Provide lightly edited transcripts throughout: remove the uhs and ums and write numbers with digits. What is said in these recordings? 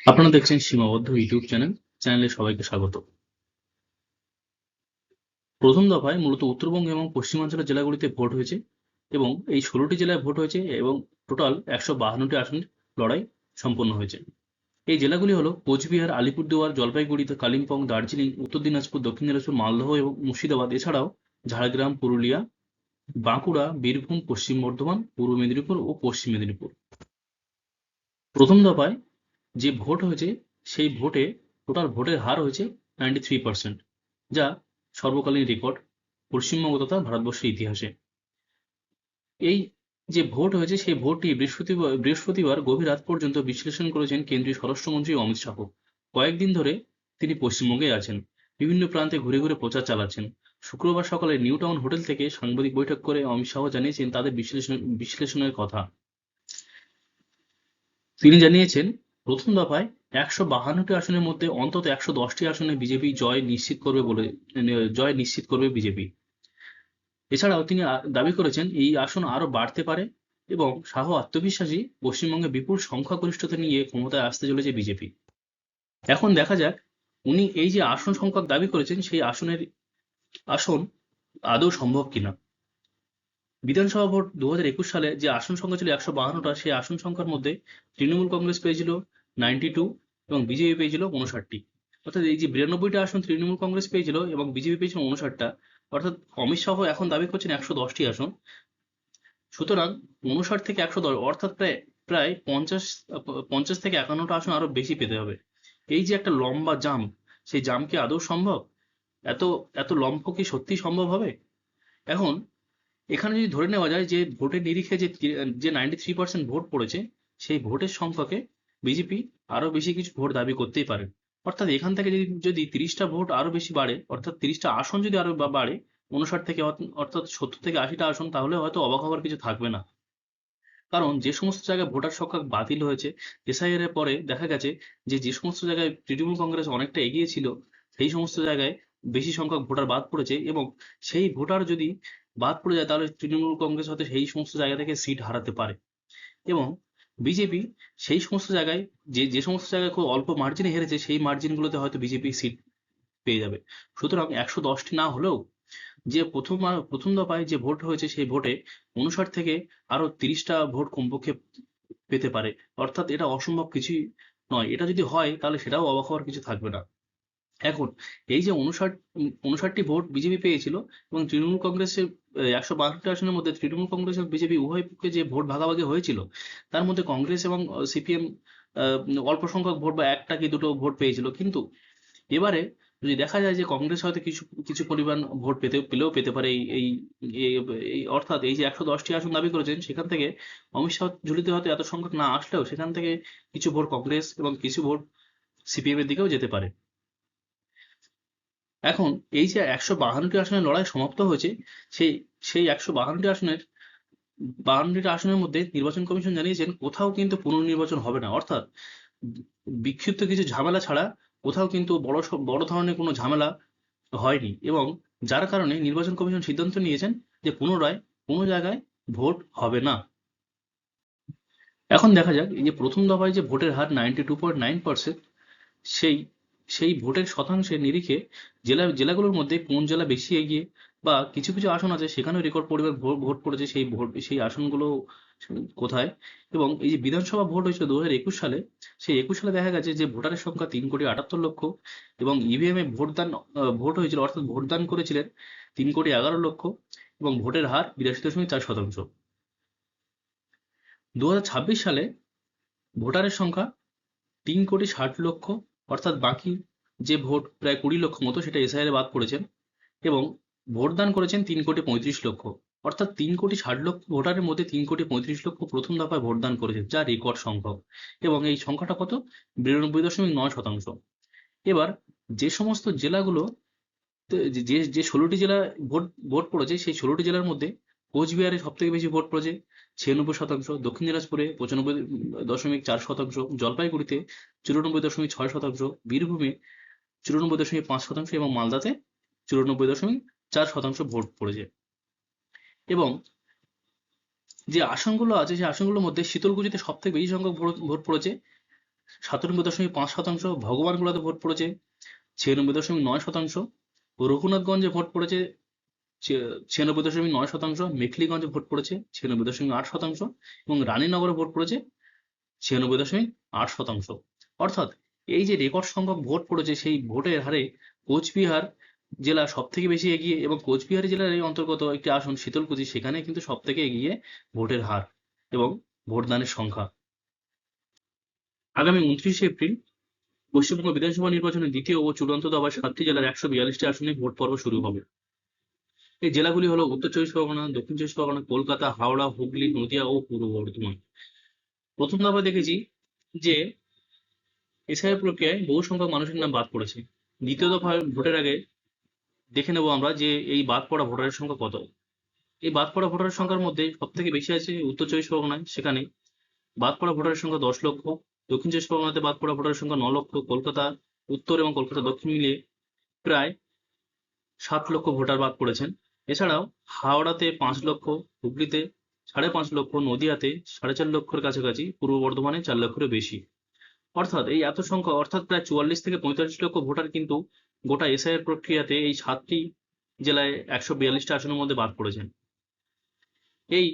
আপনারা দেখছেন সীমাবদ্ধ ইউটিউব চ্যানেলে সবাইকে স্বাগত। প্রথম দফায় মূলত উত্তরবঙ্গ এবং পশ্চিমাঞ্চলের জেলাগুলিতে ভোট হয়েছে এবং এই 16টি জেলায় ভোট হয়েছে এবং টোটাল 152টি আসনের লড়াই সম্পন্ন হয়েছে। এই জেলাগুলি হলো কোচবিহার, আলিপুরদুয়ার, জলপাইগুড়ি, কালিম্পং, দার্জিলিং, উত্তর দিনাজপুর, দক্ষিণ দিনাজপুর, মালদহ এবং মুর্শিদাবাদ, এছাড়াও ঝাড়গ্রাম, পুরুলিয়া, বাঁকুড়া, বীরভূম, পশ্চিম বর্ধমান, পূর্ব মেদিনীপুর ও পশ্চিম মেদিনীপুর। প্রথম দফায় যে ভোট হয়েছে সেই ভোটে টোটাল ভোটের হার হয়েছে 93%, যা সর্বকালীন রেকর্ড পশ্চিমবঙ্গ তথা ভারতবর্ষের ইতিহাসে। এই যে ভোট হয়েছে সেই ভোটটি বৃহস্পতিবার গভীর রাত পর্যন্ত বিশ্লেষণ করেছেন কেন্দ্রীয় স্বরাষ্ট্রমন্ত্রী অমিত শাহ। কয়েকদিন ধরে তিনি পশ্চিমবঙ্গে আছেন, বিভিন্ন প্রান্তে ঘুরে ঘুরে প্রচার চালাচ্ছেন। শুক্রবার সকালে নিউ টাউন হোটেল থেকে সাংবাদিক বৈঠক করে অমিত শাহ জানিয়েছেন তাদের বিশ্লেষণের কথা। তিনি জানিয়েছেন, প্রথম দফায় 152টি আসনের মধ্যে অন্তত 110টি আসনে বিজেপি জয় নিশ্চিত করবে বিজেপি। এছাড়াও তিনি দাবি করেছেন এই আসন আরো বাড়তে পারে এবং শাহ আত্মবিশ্বাসী পশ্চিমবঙ্গে বিপুল সংখ্যাগরিষ্ঠতা নিয়ে ক্ষমতায় আসতে চলেছে বিজেপি। এখন দেখা যাক উনি এই যে আসন সংখ্যক দাবি করেছেন সেই আসন আদৌ সম্ভব কিনা। বিধানসভা ভোট 2021 সালে যে আসন সংখ্যা ছিল 152টা, সেই আসন সংখ্যার মধ্যে তৃণমূল কংগ্রেস পেয়েছিল 92 এবং বিজেপি পেয়েছিল 59টি। অর্থাৎ এই যে 92টা আসন তৃণমূল কংগ্রেস পেয়েছিল এবং বিজেপি পেয়েছিল 59টা, অর্থাৎ অমিত শাহ এখন দাবি করছেন 110টি আসন। সুতরাং 59 থেকে 110 অর্থাৎ প্রায় প্রায় 50 থেকে 51টা আসন আরো বেশি পেতে হবে। এই যে একটা লম্বা জাম্প, সেই জাম্প কি আদৌ সম্ভব? এত এত লম্ব কি সত্যি সম্ভব হবে? এখন এখানে যদি ধরে নেওয়া যায় যে ভোটের নিরিখে যে 93% ভোট পড়েছে, সেই ভোটের সংখ্যাকে বিজেপি আরো বেশি কিছু ভোট দাবি করতেই পারে। অর্থাৎ এখান থেকে যদি যদি 30টা ভোট আরো বেশি বাড়ে, অর্থাৎ 30টা আসন যদি আরো বাড়ে 59 থেকে, অর্থাৎ 70 থেকে 80টা আসন, তাহলে হয়তো অবাক হওয়ার কিছু থাকবে না। কারণ যে সমস্ত জায়গায় ভোটার সংখ্যা বাতিল হয়েছে এসআইআর এর পরে দেখা গেছে যে যে সমস্ত জায়গায় তৃণমূল কংগ্রেস অনেকটা এগিয়ে ছিল, সেই সমস্ত জায়গায় বেশি সংখ্যক ভোটার বাদ পড়েছে এবং সেই ভোটার যদি বাদ পড়ে যায় তাহলে তৃণমূল কংগ্রেস হয়তো সেই সমস্ত জায়গা থেকে সিট হারাতে পারে এবং বিজেপি সেই সমস্ত জায়গায় যে যে সমস্ত জায়গায় খুব অল্প মার্জিনে হেরেছে সেই মার্জিনগুলোতে হয়তো বিজেপি সিট পেয়ে যাবে। সুতরাং 110টি না হলেও যে প্রথম দফায় যে ভোট হয়েছে সেই ভোটে 59 থেকে আরো 30টা ভোট কমপক্ষে পেতে পারে। অর্থাৎ এটা অসম্ভব কিছুই নয়। এটা যদি হয় তাহলে সেটাও অবাক হওয়ার কিছু থাকবে না। এখন এই যে 59টি ভোট বিজেপি পেয়েছিল এবং তৃণমূল কংগ্রেসের 162টি আসনের মধ্যে তৃণমূল কংগ্রেস এবং বিজেপি উভয় পক্ষে যে ভোট ভাগাভাগি হয়েছিল, তার মধ্যে কংগ্রেস এবং সিপিএম অল্প সংখ্যক ভোট বা একটা কি দুটো ভোট পেয়েছিল। কিন্তু এবারে যদি দেখা যায় যে কংগ্রেস হয়তো কিছু কিছু পরিমাণ ভোট পেলেও পেতে পারে, এই এই এই- এই অর্থাৎ এই যে 110টি আসন দাবি করেছেন সেখান থেকে অমিত শাহ ঝুলিতে হয়তো এত সংখ্যক না আসলেও সেখান থেকে কিছু ভোট কংগ্রেস এবং কিছু ভোট সিপিএম এর দিকেও যেতে পারে। এখন এই যে 152টি আসনের লড়াই সমাপ্ত হয়েছে, সেই সেই 152টি আসনের মধ্যে নির্বাচন কমিশন জানিয়েছেন কোথাও কিন্তু পুনর্নির্বাচন হবে না। অর্থাৎ বিক্ষিপ্ত কিছু ঝামেলা ছাড়া কোথাও কিন্তু বড় ধরনের কোনো ঝামেলা হয়নি এবং যার কারণে নির্বাচন কমিশন সিদ্ধান্ত নিয়েছেন যে পুনরায় কোনো জায়গায় ভোট হবে না। এখন দেখা যাক এই যে প্রথম দফায় যে ভোটের হার 92.9%, সেই সেই ভোটের শতাংশের নিরিখে জেলাগুলোর মধ্যে কোন জেলা বেশি এগিয়ে বা কিছু কিছু আসন আছে সেখানেও রেকর্ড পরিমাণ ভোট পড়েছে, সেই আসনগুলো কোথায়। এবং এই যে বিধানসভা ভোট হয়েছিল 2021 সালে, সেই 21 সালে দেখা গেছে যে ভোটারের সংখ্যা 3,78,00,000 এবং ইভিএম এ ভোট হয়েছিল, অর্থাৎ ভোটদান করেছিলেন 3,11,00,000 এবং ভোটের হার 82.4%। 2026 সালে ভোটারের সংখ্যা 3,60,00,000, অর্থাৎ বাকি যে ভোট প্রায় 20 লক্ষ মতো সেটা এসআইআর বাদ পড়েছেন এবং ভোটদান করেছেন 3,35,00,000, অর্থাৎ 3,60,00,000 ভোটারের মধ্যে 3,35,00,000 প্রথম দফায় ভোটদান করেছে, যা রেকর্ড সংখ্যক এবং এই সংখ্যাটা কত? 92.9%। এবার যে সমস্ত জেলাগুলো যে যে যে 16টি জেলা ভোট ভোট পড়েছে সেই 16টি জেলার মধ্যে কোচবিহারে সব থেকে বেশি ভোট পড়েছে 96%, দক্ষিণ দিনাজপুরে 95.4%, জলপাইগুড়িতে 94.6%, বীরভূমে 94.5% এবং মালদাতে 94.4% ভোট পড়েছে। এবং যে আসনগুলো আছে সেই আসনগুলোর মধ্যে শীতলকুচিতে সব থেকে বেশি সংখ্যক ভোট ভোট পড়েছে 97.5%, ভগবানগোলাতে ভোট পড়েছে 96.9%, রঘুনাথগঞ্জে ভোট পড়েছে 96.9%, মেখলিগঞ্জে ভোট পড়েছে 96.8% এবং রানীনগরে ভোট পড়েছে 96.8%। অর্থাৎ এই যে রেকর্ড সংখ্যক ভোট পড়েছে, সেই ভোটের হারে কোচবিহার জেলা সব থেকে বেশি এগিয়ে, এবং কোচবিহার জেলার এই অন্তর্গত একটি আসন শীতলকুচি, সেখানে কিন্তু সব থেকে এগিয়ে ভোটের হার এবং ভোটদানের সংখ্যা। আগামী 29শে এপ্রিল পশ্চিমবঙ্গ বিধানসভা নির্বাচনের দ্বিতীয় ও চূড়ান্ত দফায় 7টি জেলার 142টি আসনে ভোট পর্ব শুরু হবে। এই জেলাগুলি হলো উত্তর চব্বিশ পরগনা, দক্ষিণ চব্বিশ পরগনা, কলকাতা, হাওড়া, হুগলি, নদিয়া ও পূর্ব বর্ধমান। প্রথম দফায় দেখেছি যে এসআইআর প্রক্রিয়ায় বহু সংখ্যক মানুষের নাম বাদ পড়েছে। দ্বিতীয় দফায় ভোটের আগে দেখে নেব আমরা যে এই বাদ পড়া ভোটারের সংখ্যা কত। এই বাদ পড়া ভোটারের সংখ্যার মধ্যে সব থেকে বেশি আছে উত্তর চব্বিশ পরগনায়, সেখানে বাদ পড়া ভোটারের সংখ্যা 10 লক্ষ। দক্ষিণ চব্বিশ পরগনাতে বাদ পড়া ভোটারের সংখ্যা 9 লক্ষ। কলকাতা উত্তর এবং কলকাতা দক্ষিণ মিলিয়ে প্রায় 7 লক্ষ ভোটার বাদ পড়েছেন। এছাড়াও হাওড়াতে 5 লক্ষ, হুগলিতে 5.5 লক্ষ, নদিয়াতে 4.5 লক্ষের কাছাকাছি, পূর্ব বর্ধমানে 4 লক্ষেরও বেশি। অর্থাৎ এই এত সংখ্যা, অর্থাৎ প্রায় 44 থেকে 45 লক্ষ ভোটার কিন্তু গোটা এসআইআর প্রক্রিয়াতে এই 7টি জেলায় 142টা আসনের মধ্যে বাদ পড়েছেন। এই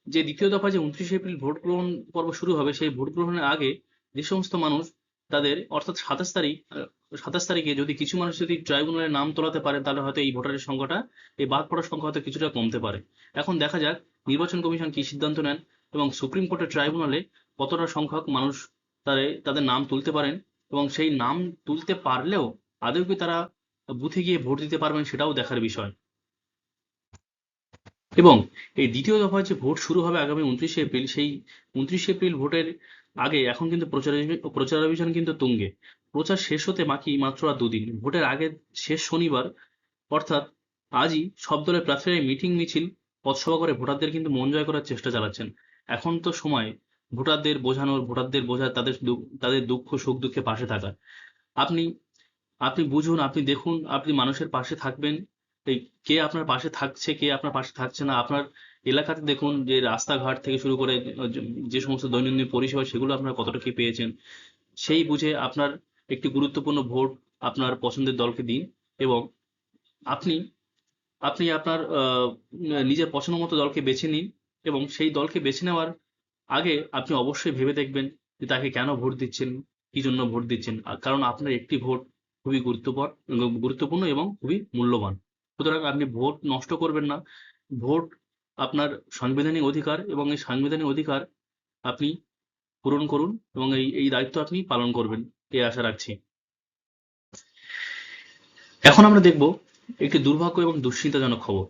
যে দ্বিতীয় দফায় যে 29শে এপ্রিল ভোট গ্রহণ পর্ব শুরু হবে, সেই ভোট গ্রহণের আগে যে সমস্ত মানুষ তাদের, অর্থাৎ 27 তারিখে যদি কিছু মানুষ যদি ট্রাইব্যুনালে নাম তোলাতে পারে, তাহলে হয়তো এই ভোটারের সংখ্যাটা, এই বাদ পড়ার সংখ্যা হয়তো কিছুটা কমতে পারে। এখন দেখা যাক নির্বাচন কমিশন কি সিদ্ধান্ত নেন এবং সুপ্রিম কোর্টের ট্রাইব্যুনালে কতটা সংখ্যক মানুষ তাদের নাম তুলতে পারেন, এবং সেই নাম তুলতে পারলেও আদৌ কি তারা বুথে গিয়ে ভোট দিতে পারবেন, সেটাও দেখার বিষয়। এবং এই দ্বিতীয় দফায় যে ভোট শুরু হবে আগামী 29শে এপ্রিল, সেই 29শে এপ্রিল ভোটের আগে এখন কিন্তু প্রচারাভিযান কিন্তু তুঙ্গে। প্রচার শেষ হতে বাকি মাত্র আর 2 দিন। ভোটের আগে শেষ শনিবার অর্থাৎ আজই সব দলের প্রার্থীরা মিটিং মিছিল পথসভা করে ভোটারদের কিন্তু মন জয় করার চেষ্টা চালাচ্ছেন। এখন তো সময় ভোটারদের বোঝানোর, ভোটারদের বোঝার, তাদের দুঃখ সুখ দুঃখে পাশে থাকার। আপনি আপনি বুঝুন, আপনি দেখুন, আপনি মানুষের পাশে থাকবেন। এই কে আপনার পাশে থাকছে, কে আপনার পাশে থাকছে না, আপনার এলাকাতে দেখুন যে রাস্তাঘাট থেকে শুরু করে যে সমস্ত দৈনন্দিন পরিষেবা, সেগুলো আপনারা কতটা কি পেয়েছেন, সেই বুঝে আপনার একটি গুরুত্বপূর্ণ ভোট আপনার পছন্দের দলকে দিন। এবং আপনি আপনি আপনার নিজের পছন্দ মতো দলকে বেছে নিন, এবং সেই দলকে বেছে নেওয়ার আগে আপনি অবশ্যই ভেবে দেখবেন যে তাকে কেন ভোট দিচ্ছেন, কি জন্য ভোট দিচ্ছেন। কারণ আপনার একটি ভোট খুবই গুরুত্বপূর্ণ এবং খুবই মূল্যবান। সুতরাং আপনি ভোট নষ্ট করবেন না। ভোট আপনার সাংবিধানিক অধিকার, এবং এই সাংবিধানিক অধিকার আপনি পূরণ করুন, এবং এই দায়িত্ব আপনি পালন করবেন, এই আশা রাখছি। এখন আমরা দেখব একটি দুর্ভাগ্য এবং দুশ্চিন্তাজনক খবর।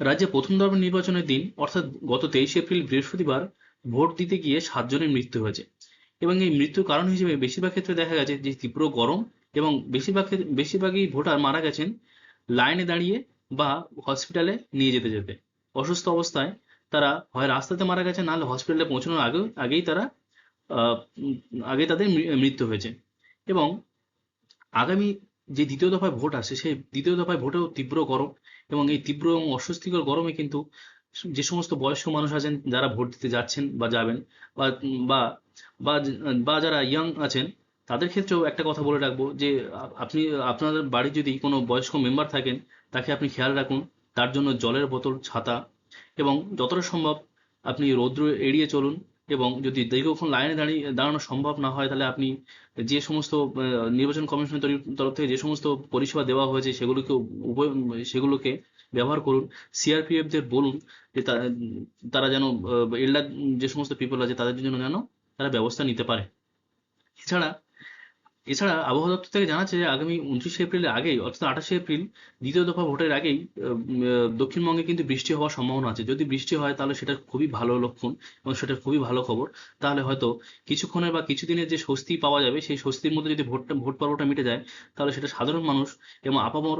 রাজ্যে প্রথম দফার নির্বাচনের দিন অর্থাৎ গত 23শে এপ্রিল বৃহস্পতিবার ভোট দিতে গিয়ে 7 জনের মৃত্যু হয়েছে, এবং এই মৃত্যুর কারণ হিসেবে বেশিরভাগ ক্ষেত্রে দেখা গেছে যে তীব্র গরম, এবং বেশিরভাগই ভোটার মারা গেছেন লাইনে দাঁড়িয়ে বা হসপিটালে নিয়ে যেতে যেতে। অসুস্থ অবস্থায় তারা হয় রাস্তাতে মারা গেছে, নাহলে হসপিটালে পৌঁছানোর আগেই তারা আগে তাদের মৃত্যু হয়েছে। এবং আগামী যে দ্বিতীয় দফায় ভোট আসছে, সেই দ্বিতীয় দফায় ভোটেও তীব্র গরম, এবং এই তীব্র এবং অস্বস্তিকর গরমে কিন্তু যে সমস্ত বয়স্ক মানুষ আছেন যারা ভোট দিতে যাচ্ছেন বা যাবেন, বা বা বা বা যারা ইয়াং আছেন, তাদের ক্ষেত্রেও একটা কথা বলে রাখবো যে আপনি আপনাদের বাড়ির যদি কোনো বয়স্ক মেম্বার থাকেন, তাকে আপনি খেয়াল রাখুন। তার জন্য জলের বোতল, ছাতা, এবং যতটা সম্ভব আপনি রৌদ্র এড়িয়ে চলুন। এবং যদি দীর্ঘক্ষণ লাইনে দাঁড়ানো সম্ভব না হয়, তাহলে আপনি যে সমস্ত নির্বাচন কমিশনের তরফ থেকে যে সমস্ত পরিষেবা দেওয়া হয়েছে, সেগুলোকে ব্যবহার করুন। সিআরপিএফ দের বলুন যে তারা যেন এল্ডার যে সমস্ত পিপল আছে তাদের জন্য যেন তারা ব্যবস্থা নিতে পারে। এছাড়া এছাড়া আবহাওয়া দপ্তর থেকে জানাচ্ছে যে আগামী 29শে এপ্রিলের আগেই, অর্থাৎ 28শে এপ্রিল দ্বিতীয় দফা ভোটের আগেই দক্ষিণবঙ্গে কিন্তু বৃষ্টি হওয়ার সম্ভাবনা আছে। যদি বৃষ্টি হয় তাহলে সেটা খুবই ভালো লক্ষণ, এবং সেটা খুবই ভালো খবর। তাহলে হয়তো কিছুক্ষণের বা কিছুদিনের যে স্বস্তি পাওয়া যাবে, সেই স্বস্তির মধ্যে যদি ভোট পর্বটা মিটে যায়, তাহলে সেটা সাধারণ মানুষ এবং আপামর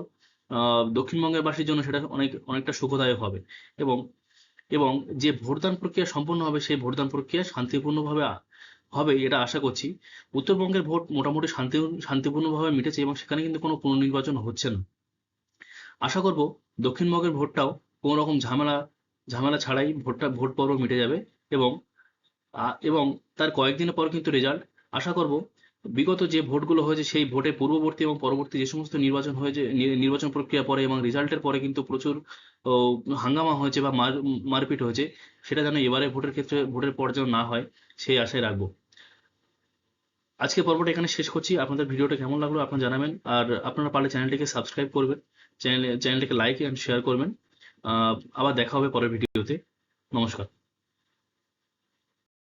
দক্ষিণবঙ্গের বাসীর জন্য সেটা অনেকটা সুখদায়ক হবে। এবং এবং যে ভোটদান প্রক্রিয়া সম্পন্ন হবে, সেই ভোটদান প্রক্রিয়া শান্তিপূর্ণভাবে হবে, এটা আশা করছি। উত্তরবঙ্গের ভোট মোটামুটি শান্তিপূর্ণভাবে মিটেছে, এবং সেখানে কিন্তু কোনো পুনর্নির্বাচন হচ্ছে না। আশা করব দক্ষিণবঙ্গের ভোটটাও কোনো রকম ঝামেলা ছাড়াই ভোট পর্ব মিটে যাবে, এবং এবং তার কয়েকদিনের পর কিন্তু রেজাল্ট আশা করব বিগত যে ভোটগুলো হয়েছে সেই ভোটের পূর্ববর্তী এবং পরবর্তী যে সমস্ত নির্বাচন হয়েছে, নির্বাচন প্রক্রিয়া পরে এবং রেজাল্টের পরে কিন্তু প্রচুর ও, হাঙ্গামা হয়েছে বা মারপিট হয়েছে, সেটা যেন এবারে ভোটের ক্ষেত্রে, ভোটের পর যেন না হয়, সেই আশায় রাখবো। আজকে পর্বটা এখানে শেষ করছি। আপনাদের ভিডিওটা কেমন লাগলো আপনারা জানাবেন, আর আপনারা পারলে চ্যানেলটিকে সাবস্ক্রাইব করবেন, চ্যানেলটিকে লাইক এন্ড শেয়ার করবেন। আবার দেখা হবে পরের ভিডিওতে। নমস্কার।